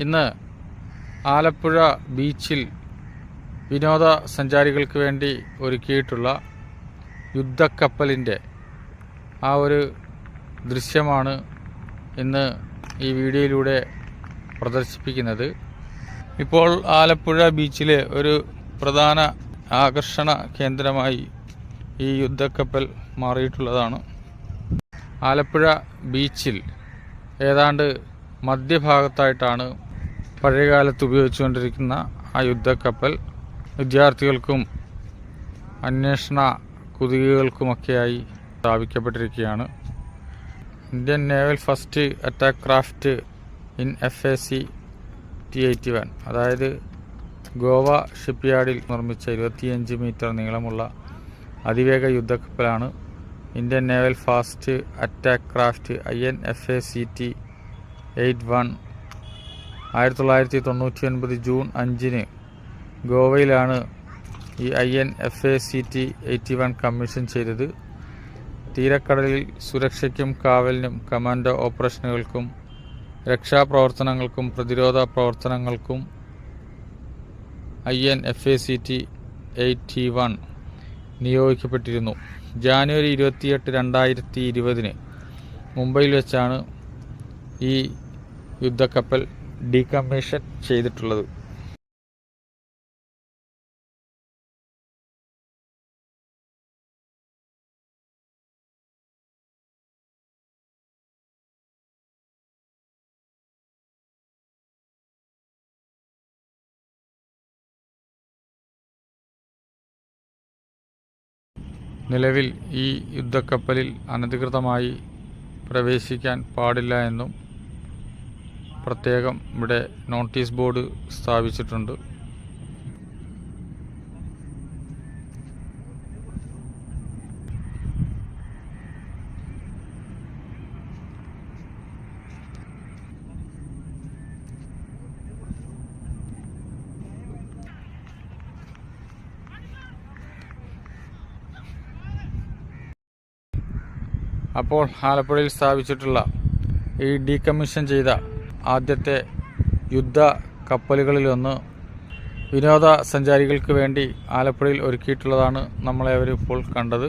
ഇന്ന് ആലപ്പുഴ ബീച്ചിൽ വിനോദസഞ്ചാരികൾക്ക് വേണ്ടി ഒരുക്കിയിട്ടുള്ള യുദ്ധക്കപ്പലിൻ്റെ ആ ഒരു ദൃശ്യമാണ് ഇന്ന് ഈ വീഡിയോയിലൂടെ പ്രദർശിപ്പിക്കുന്നത്. ഇപ്പോൾ ആലപ്പുഴ ബീച്ചിലെ ഒരു പ്രധാന ആകർഷണ കേന്ദ്രമായി ഈ യുദ്ധക്കപ്പൽ മാറിയിട്ടുള്ളതാണ്. ആലപ്പുഴ ബീച്ചിൽ ഏതാണ്ട് മധ്യഭാഗത്തായിട്ടാണ് പഴയകാലത്ത് ഉപയോഗിച്ചുകൊണ്ടിരിക്കുന്ന ആ യുദ്ധക്കപ്പൽ വിദ്യാർത്ഥികൾക്കും അന്വേഷണ കുതുകികൾക്കുമൊക്കെയായി സ്ഥാപിക്കപ്പെട്ടിരിക്കുകയാണ്. Indian naval first attack craft in FAC T81, അതായത് ഗോവ ഷിപ്പ്യാർഡിൽ നിർമ്മിച്ച 25 മീറ്റർ നീളമുള്ള അതിവേഗ യുദ്ധക്കപ്പലാണ് Indian naval fast attack craft INFAC T81. 1999 June 5-ന് ഗോവയിലാണ് ഈ INFAC T81 കമ്മീഷൻ ചെയ്തത്. തീരക്കടലിൽ സുരക്ഷയ്ക്കും കാവലിനും കമാൻഡോ ഓപ്പറേഷനുകൾക്കും രക്ഷാപ്രവർത്തനങ്ങൾക്കും പ്രതിരോധ പ്രവർത്തനങ്ങൾക്കും INFAC T81 നിയോഗിക്കപ്പെട്ടിരുന്നു. ജാനുവരി 28, 2020 മുംബൈയിൽ വെച്ചാണ് ഈ യുദ്ധക്കപ്പൽ ഡീകമ്മീഷൻ ചെയ്തിട്ടുള്ളത്. നിലവിൽ ഈ യുദ്ധക്കപ്പലിൽ അനധികൃതമായി പ്രവേശിക്കാൻ പാടില്ല എന്നും പ്രത്യേകം ഇവിടെ നോട്ടീസ് ബോർഡ് സ്ഥാപിച്ചിട്ടുണ്ട്. അപ്പോൾ ആലപ്പുഴയിൽ സ്ഥാപിച്ചിട്ടുള്ള ഈ ഡീകമ്മീഷൻ ചെയ്ത ആദ്യത്തെ യുദ്ധ കപ്പലുകളിലൊന്ന് വിനോദസഞ്ചാരികൾക്ക് വേണ്ടി ആലപ്പുഴയിൽ ഒരുക്കിയിട്ടുള്ളതാണ് നമ്മളെ ഇപ്പോൾ കണ്ടത്.